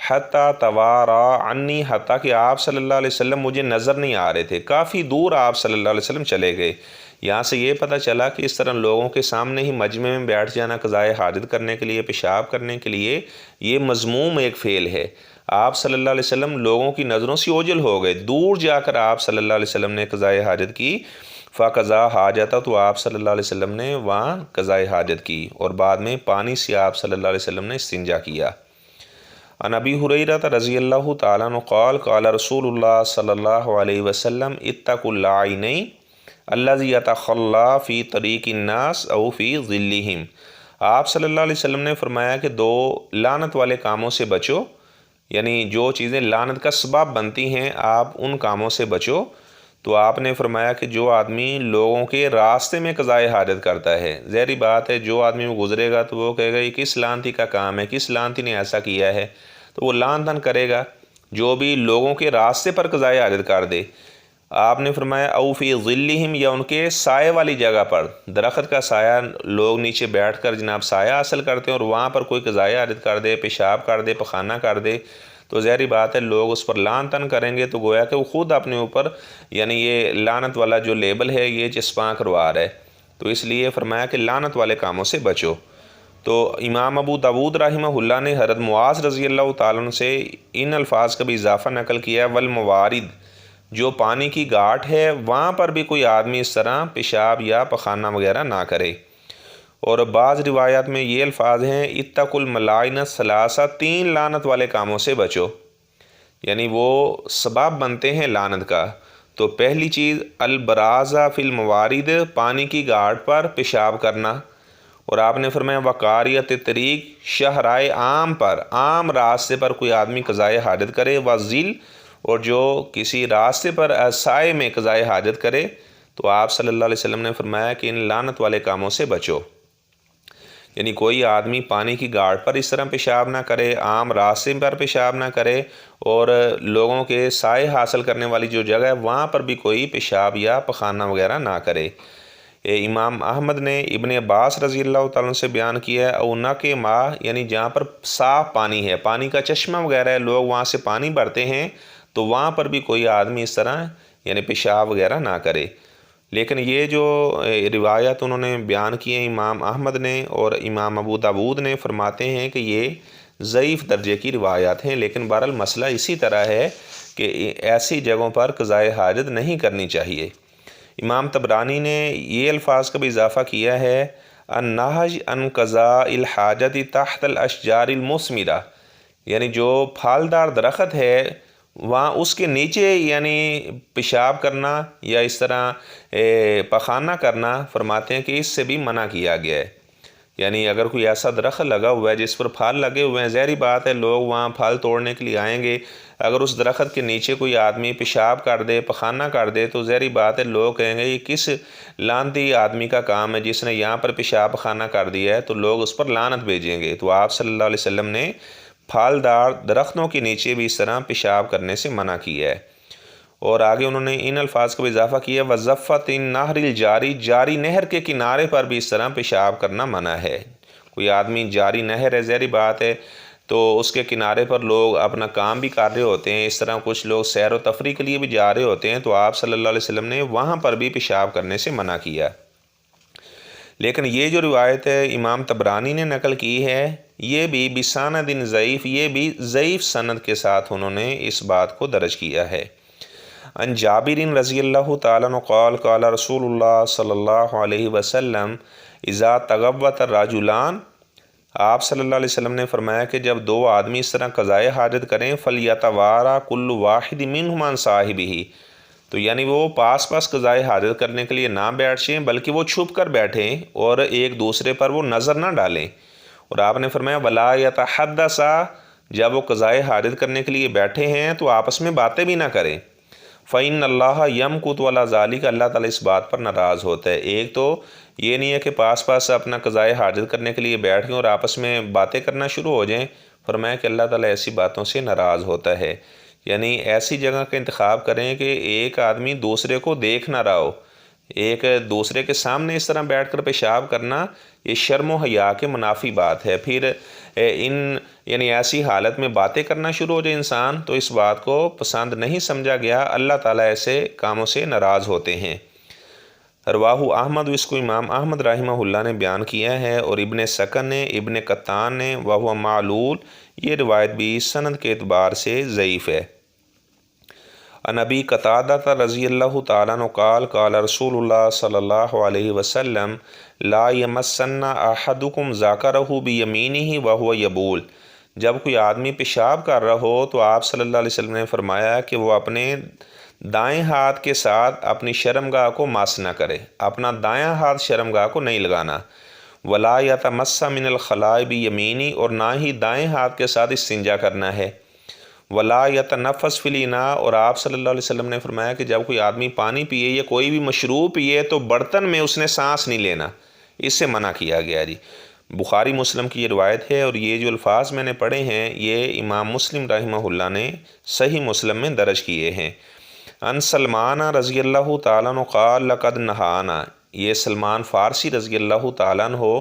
حتیٰ توارا عنی، حتیٰ کہ آپ صلی اللہ علیہ وسلم مجھے نظر نہیں آ رہے تھے، کافی دور آپ صلی اللہ علیہ وسلم چلے گئے۔ یہاں سے یہ پتہ چلا کہ اس طرح لوگوں کے سامنے ہی مجمع میں بیٹھ جانا قضائے حاجت کرنے کے لیے، پیشاب کرنے کے لیے، یہ مذموم ایک فعل ہے۔ آپ صلی اللہ علیہ وسلم لوگوں کی نظروں سے اوجھل ہو گئے، دور جا کر آپ صلی اللہ علیہ وسلم نے قضائے حاجت کی۔ فقضا حاجتہ، تو آپ صلی اللہ علیہ وسلم نے وہاں قضائے حاجت کی، اور بعد میں پانی سے آپ صلی اللہ علیہ وسلم نے استنجا کیا۔ عن ابی ہریرہ رضی اللہ تعالیٰ عنہ قال قال رسول اللہ صلی اللہ علیہ وسلم اتقوا اللاعنین الذی یتخلی فی طریق الناس او فی ظلہم۔ آپ صلی اللہ علیہ وسلم نے فرمایا کہ دو لعنت والے کاموں سے بچو، یعنی جو چیزیں لعنت کا سبب بنتی ہیں آپ ان کاموں سے بچو۔ تو آپ نے فرمایا کہ جو آدمی لوگوں کے راستے میں قضائے حاجت کرتا ہے، ظاہری بات ہے جو آدمی وہ گزرے گا تو وہ کہے گا یہ کس لعنتی کا کام ہے، کس لعنتی نے ایسا کیا ہے، تو وہ لعن تن کرے گا۔ جو بھی لوگوں کے راستے پر قضائے حاجت کر دے، آپ نے فرمایا او فی ظلہم، یا ان کے سائے والی جگہ پر، درخت کا سایہ، لوگ نیچے بیٹھ کر جناب سایہ حاصل کرتے ہیں، اور وہاں پر کوئی قضائے حاجت کر دے، پیشاب کر دے، پخانہ کر دے، تو ظاہری بات ہے لوگ اس پر لعن تن کریں گے، تو گویا کہ وہ خود اپنے اوپر یعنی یہ لعنت والا جو لیبل ہے یہ چسپاں کروا رہا ہے۔ تو اس لیے فرمایا کہ لعنت والے کاموں سے بچو۔ تو امام ابو داود رحمہ اللہ نے حضرت معاذ رضی اللہ تعالیٰ عنہ سے ان الفاظ کا بھی اضافہ نقل کیا ہے، والموارد، جو پانی کی گھاٹ ہے وہاں پر بھی کوئی آدمی اس طرح پیشاب یا پخانہ وغیرہ نہ کرے۔ اور بعض روایات میں یہ الفاظ ہیں اتقوا الملائن الثلاثہ، 3 لعنت والے کاموں سے بچو، یعنی وہ سبب بنتے ہیں لعنت کا۔ تو پہلی چیز البرازہ فی الموارد، پانی کی گھاٹ پر پیشاب کرنا، اور آپ نے فرمایا وقاریت طریق، شاہراہ عام پر، عام راستے پر کوئی آدمی قضائے حاجت کرے، وذل، اور جو کسی راستے پر سائے میں قضائے حاجت کرے، تو آپ صلی اللہ علیہ وسلم نے فرمایا کہ ان لعنت والے کاموں سے بچو۔ یعنی کوئی آدمی پانی کی گھاٹ پر اس طرح پیشاب نہ کرے، عام راستے پر پیشاب نہ کرے، اور لوگوں کے سائے حاصل کرنے والی جو جگہ ہے وہاں پر بھی کوئی پیشاب یا پخانہ وغیرہ نہ کرے۔ امام احمد نے ابن عباس رضی اللہ تعالیٰ سے بیان کیا ہے او نہ کہ ماں، یعنی جہاں پر صاف پانی ہے، پانی کا چشمہ وغیرہ ہے، لوگ وہاں سے پانی بھرتے ہیں، تو وہاں پر بھی کوئی آدمی اس طرح یعنی پیشاب وغیرہ نہ کرے۔ لیکن یہ جو روایت انہوں نے بیان کی ہیں امام احمد نے اور امام ابو داود نے، فرماتے ہیں کہ یہ ضعیف درجے کی روایات ہیں، لیکن بہرحال مسئلہ اسی طرح ہے کہ ایسی جگہوں پر قضائے حاجت نہیں کرنی چاہیے۔ امام طبرانی نے یہ الفاظ کا بھی اضافہ کیا ہے النہج عن قضاء الحاجت تحت الاشجار المثمرہ، یعنی جو پھالدار درخت ہے وہاں اس کے نیچے یعنی پیشاب کرنا یا اس طرح پخانہ کرنا، فرماتے ہیں کہ اس سے بھی منع کیا گیا ہے۔ یعنی اگر کوئی ایسا درخت لگا ہوا ہے جس پر پھل لگے ہوئے ہیں، ظاہری بات ہے لوگ وہاں پھل توڑنے کے لیے آئیں گے، اگر اس درخت کے نیچے کوئی آدمی پیشاب کر دے، پخانہ کر دے، تو ظاہری بات ہے لوگ کہیں گے یہ کس لعنتی آدمی کا کام ہے جس نے یہاں پر پیشاب پخانہ کر دیا ہے، تو لوگ اس پر لعنت بھیجیں گے۔ تو آپ صلی اللہ علیہ وسلم نے پھلدار درختوں کے نیچے بھی اس طرح پیشاب کرنے سے منع کیا ہے۔ اور آگے انہوں نے ان الفاظ کو بھی اضافہ کیا وَضَفَّةِ النَّهْرِ الْجَارِ، جاری نہر کے کنارے پر بھی اس طرح پیشاب کرنا منع ہے۔ کوئی آدمی جاری نہر ہے، ظاہری بات ہے تو اس کے کنارے پر لوگ اپنا کام بھی کر رہے ہوتے ہیں، اس طرح کچھ لوگ سیر و تفریح کے لیے بھی جا رہے ہوتے ہیں، تو آپ صلی اللہ علیہ وسلم نے وہاں پر بھی پیشاب کرنے سے منع کیا۔ لیکن یہ جو روایت ہے امام طبرانی نے نقل کی ہے، یہ بھی بسند ضعیف، یہ بھی ضعیف سند کے ساتھ انہوں نے اس بات کو درج کیا ہے۔ عن جابر رضی اللہ تعالیٰ عنہ قال قال رسول اللہ صلی اللہ علیہ وسلم اذا تغوط الرجلان، آپ صلی اللہ علیہ وسلم نے فرمایا کہ جب دو آدمی اس طرح قضائے حاجت کریں فلیتوارا کل واحد منہما عن صاحبہ، تو یعنی وہ پاس پاس قضائے حاجت کرنے کے لیے نہ بیٹھ جائیں بلکہ وہ چھپ کر بیٹھیں اور ایک دوسرے پر وہ نظر نہ ڈالیں۔ اور آپ نے فرمایا ولا یتحدثا، جب وہ قضائے حاجت کرنے کے لیے بیٹھے ہیں تو آپس میں باتیں بھی نہ کریں۔ فَإِنَّ اللَّهَ يَمْقُتُ عَلَى ذَلِكَ، اللہ تعالیٰ اس بات پر ناراض ہوتا ہے۔ ایک تو یہ نہیں ہے کہ پاس پاس اپنا قضائے حاجت کرنے کے لیے بیٹھ گئے اور آپس میں باتیں کرنا شروع ہو جائیں، فرمایا کہ اللہ تعالیٰ ایسی باتوں سے ناراض ہوتا ہے۔ یعنی ایسی جگہ کا انتخاب کریں کہ ایک آدمی دوسرے کو دیکھ نہ رہا ہو، ایک دوسرے کے سامنے اس طرح بیٹھ کر پیشاب کرنا یہ شرم و حیا کے منافی بات ہے۔ پھر یعنی ایسی حالت میں باتیں کرنا شروع ہو جائے انسان تو اس بات کو پسند نہیں سمجھا گیا، اللہ تعالیٰ ایسے کاموں سے ناراض ہوتے ہیں۔ رواہ احمد، اس کو امام احمد رحمہ اللہ نے بیان کیا ہے، اور ابن سکن نے، ابن قطان نے، وہو معلول، یہ روایت بھی سند کے اعتبار سے ضعیف ہے۔ عن ابی قتادہ رضی اللہ تعالیٰ عنہ قال قال رسول اللہ صلی اللہ علیہ وسلم لا یمسن احدکم ذکرہ بیمینہ وہو یبول، جب کوئی آدمی پیشاب کر رہا ہو تو آپ صلی اللہ علیہ وسلم نے فرمایا کہ وہ اپنے دائیں ہاتھ کے ساتھ اپنی شرمگاہ کو مس نہ کرے، اپنا دایاں ہاتھ شرمگاہ کو نہیں لگانا۔ ولا یتمس من الخلاء بیمینی، اور نہ ہی دائیں ہاتھ کے ساتھ استنجا کرنا ہے۔ ولا یتنفس فی الاناء، اور آپ صلی اللہ علیہ وسلم نے فرمایا کہ جب کوئی آدمی پانی پیے یا کوئی بھی مشروب پیے تو برتن میں اس نے سانس نہیں لینا، اس سے منع کیا گیا جی۔ بخاری مسلم کی یہ روایت ہے، اور یہ جو الفاظ میں نے پڑھے ہیں یہ امام مسلم رحمہ اللہ نے صحیح مسلم میں درج کیے ہیں۔ ان سلمان رضی اللہ تعالیٰ عنہ قال لقد نہانا، یہ سلمان فارسی رضی اللہ تعالیٰ عنہ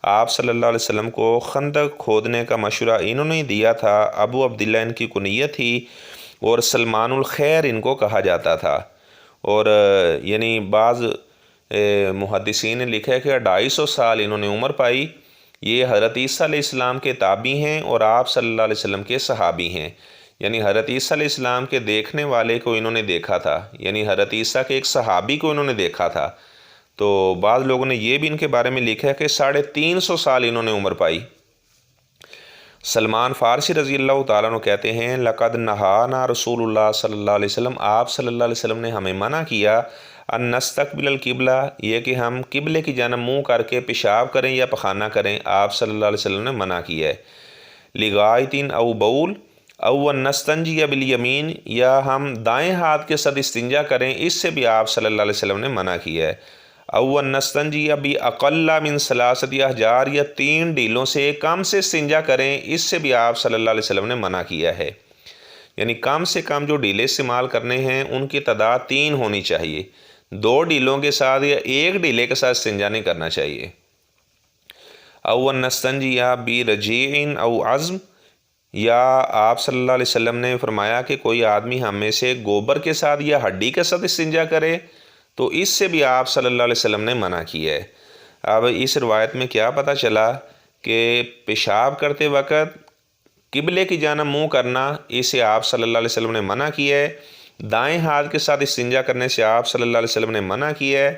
آپ صلی اللہ علیہ وسلم کو خندق کھودنے کا مشورہ انہوں نے دیا تھا۔ ابو عبداللہ ان کی کنیت تھی، اور سلمان الخیر ان کو کہا جاتا تھا۔ اور یعنی بعض محدثین نے لکھا ہے کہ 250 سال انہوں نے عمر پائی۔ یہ حضرت عیسیٰ علیہ السلام کے تابعی ہیں اور آپ صلی اللہ علیہ وسلم کے صحابی ہیں، یعنی حضرت عیسیٰ علیہ السلام کے دیکھنے والے کو انہوں نے دیکھا تھا، یعنی حضرت عیسیٰ کے ایک صحابی کو انہوں نے دیکھا تھا۔ تو بعض لوگوں نے یہ بھی ان کے بارے میں لکھا ہے کہ 350 سال انہوں نے عمر پائی۔ سلمان فارسی رضی اللہ تعالیٰ عنہ کہتے ہیں لقد نہانا رسول اللہ صلی اللہ علیہ وسلم، آپ صلی اللہ علیہ وسلم نے ہمیں منع کیا ان نستقبل القبلہ، یہ کہ ہم قبلے کی جانب منہ کر کے پیشاب کریں یا پخانہ کریں، آپ صلی اللہ علیہ وسلم نے منع کیا ہے۔ لغائطین او بول او نستنجی بالیمین، یا ہم دائیں ہاتھ کے ساتھ استنجا کریں، اس سے بھی آپ صلی اللہ علیہ وسلم نے منع کیا ہے۔ او نستنجی باقل من 3 احجار، یا 3 ڈیلوں سے کم سے استنجا کریں، اس سے بھی آپ صلی اللہ علیہ وسلم نے منع کیا ہے۔ یعنی کم سے کم جو ڈیلے استعمال کرنے ہیں ان کی تعداد 3 ہونی چاہیے، 2 ڈیلوں کے ساتھ یا 1 ڈیلے کے ساتھ استنجا نہیں کرنا چاہیے۔ او نستنجی برجیع او عظم، یا آپ صلی اللہ علیہ وسلم نے فرمایا کہ کوئی آدمی ہم میں سے گوبر کے ساتھ یا ہڈی کے ساتھ استنجا کرے تو اس سے بھی آپ صلی اللہ علیہ وسلم نے منع کیا ہے۔ اب اس روایت میں کیا پتہ چلا کہ پیشاب کرتے وقت قبلے کی جانب منہ کرنا، اسے آپ صلی اللہ علیہ وسلم نے منع کیا ہے۔ دائیں ہاتھ کے ساتھ استنجا کرنے سے آپ صلی اللہ علیہ وسلم نے منع کیا ہے۔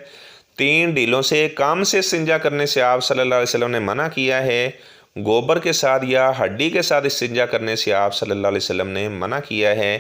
3 ڈیلوں سے کم سے استنجا کرنے سے آپ صلی اللہ علیہ وسلم نے منع کیا ہے۔ گوبر کے ساتھ یا ہڈی کے ساتھ استنجا کرنے سے آپ صلی اللہ علیہ وسلم نے منع کیا ہے۔